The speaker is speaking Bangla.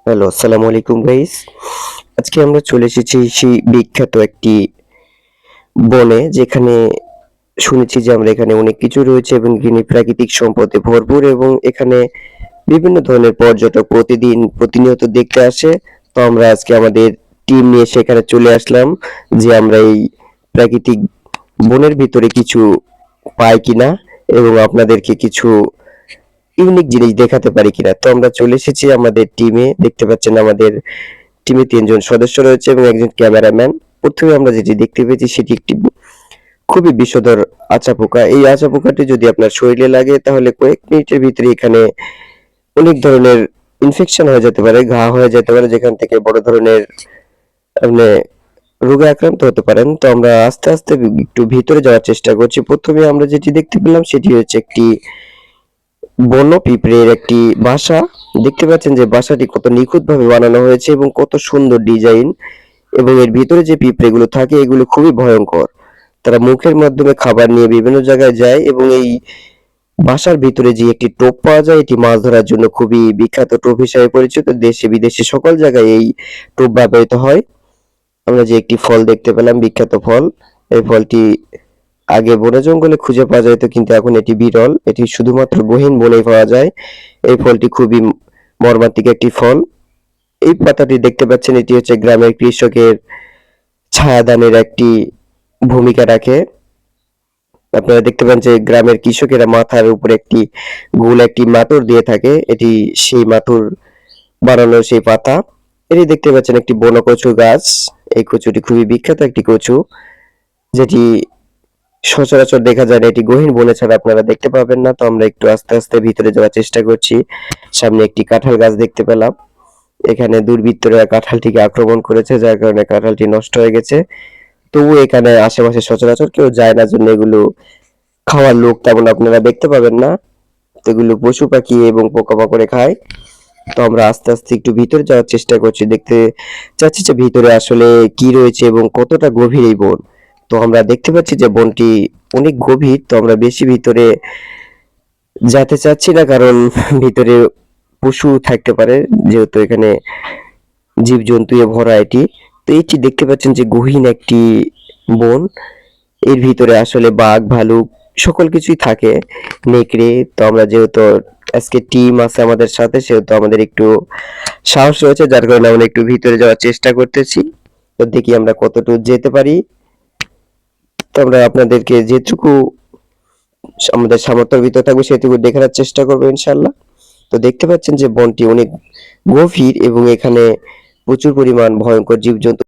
হ্যালো, আসসালামু আলাইকুম গাইস। আজকে আমরা চলে এসেছি সেই বিখ্যাত একটি বনে, যেখানে শুনেছি যে আমরা এখানে অনেক কিছু রয়েছে এবং এখানে প্রাকৃতিক সম্পদে ভরপুর এবং এখানে বিভিন্ন ধরনের পর্যটক প্রতিদিন প্রতিনিয়ত দেখতে আসে। তো আমরা আজকে আমাদের টিম নিয়ে সেখানে চলে আসলাম যে আমরা এই প্রাকৃতিক বনের ভিতরে কিছু পাই কিনা এবং আপনাদেরকে কিছু ইউনিক জিনিস দেখাতে পারি কিনা। তো আমরা চলে এসেছি আমাদের টিমে, দেখতে পাচ্ছেন আমাদের টিমে ৩ জন সদস্য রয়েছে এবং একজন ক্যামেরাম্যান। প্রথমে আমরা যেটি দেখতে পেয়েছি সেটি একটি খুবই বিষধর আচা পোকা। এই আচা পোকাটি যদি আপনার শরীরে লাগে তাহলে কয়েক মিনিটের ভিতরে এখানে অনেক ধরনের ইনফেকশন হয়ে যেতে পারে, ঘা হয়ে যেতে পারে, যেখান থেকে বড় ধরনের আপনি রোগে আক্রান্ত হতে পারেন। তো আমরা আস্তে আস্তে একটু ভিতরে যাওয়ার চেষ্টা করছি। প্রথমে আমরা যেটি দেখতে পেলাম সেটি হচ্ছে একটি বন্য পিঁপড়ের একটি বাসা। দেখতে পাচ্ছেন যে বাসাটি কত নিখুঁতভাবে বানানো হয়েছে এবং কত সুন্দর ডিজাইন, এবং এর ভিতরে যে পিঁপড়েগুলো থাকে এগুলো খুবই ভয়ঙ্কর। তারা মুখের মাধ্যমে খাবার নিয়ে বিভিন্ন জায়গায় যায় এবং এই বাসার ভিতরে যে একটি টোপ পাওয়া যায়, এটি মাছ ধরার জন্য খুবই বিখ্যাত টোপ হিসাবে পরিচিত। দেশে বিদেশে সকল জায়গায় এই টোপ ব্যবহৃত হয়। আমরা যে একটি ফল দেখতে পেলাম, বিখ্যাত ফল, এই ফলটি আগে বনে জঙ্গলে খুঁজে পাওয়া যেত কিন্তু এখন এটি বিরল। এটি শুধুমাত্র গহীন বনেই পাওয়া যায়। এই ফলটি খুবই মর্মান্তিক একটি ফল। এই পাতাটি দেখতে পাচ্ছেন, এটি হচ্ছে গ্রামের কৃষকের ছায়াদানের একটি ভূমিকা রাখে। আপনারা দেখতে পান যে গ্রামের কৃষকেরা মাথার উপরে একটি গোল একটি মাতুর দিয়ে থাকে, এটি সেই মাতুর বানানো সেই পাতা। এটি দেখতে পাচ্ছেন একটি বনকচু গাছ। এই কচুটি খুবই বিখ্যাত একটি কচু, যেটি সচরাচর দেখা যায় না, এটি গহীন বনে ছাড়া আপনারা দেখতে পাবেন না। তো আমরা একটু আস্তে আস্তে ভিতরে যাওয়ার চেষ্টা করছি। সামনে একটি কাঁঠাল গাছ দেখতে পেলাম। এখানে দুর্বৃত্তরা কাঁঠালটিকে আক্রমণ করেছে, যার কারণে কাঁঠালটি নষ্ট হয়ে গেছে। তবু এখানে আশেপাশে সচরাচর কেউ যায় না, জন্য এগুলো খাওয়ার লোক তেমন আপনারা দেখতে পাবেন না। তো এগুলো পশু পাখি এবং পোকামাকড়ে খায়। তো আমরা আস্তে আস্তে একটু ভিতরে যাওয়ার চেষ্টা করছি, দেখতে চাচ্ছি যে ভিতরে আসলে কি রয়েছে এবং কতটা গভীর এই বন। তো আমরা দেখতে পাচ্ছি যে বনটি অনেক গভীর। তো আমরা বেশি ভিতরে যেতে চাচ্ছি না, কারণ ভিতরে পশু থাকতে পারে, যেহেতু এখানে জীবজন্তুয়ে ভরা এটি। তো এটি দেখতে পাচ্ছেন যে গহীন একটি বন। এর ভিতরে আসলে বাঘ, ভালুক সকল কিছুই থাকে, নেকড়ে। তো আমরা যেহেতু আজকে টিম আছে আমাদের সাথে, সেহেতু আমাদের একটু সাহস রয়েছে, যার কারণে আমরা একটু ভিতরে যাওয়ার চেষ্টা করতেছি। তো দেখি আমরা কতটুকু যেতে পারি। তো আমরা আপনাদেরকে যেটুকু আমাদের সামর্থ্যের ভিতর থাকবে সেটুকু দেখার চেষ্টা করবো ইনশাল্লাহ। তো দেখতে পাচ্ছেন যে বনটি অনেক গভীর এবং এখানে প্রচুর পরিমাণ ভয়ঙ্কর জীবজন্তু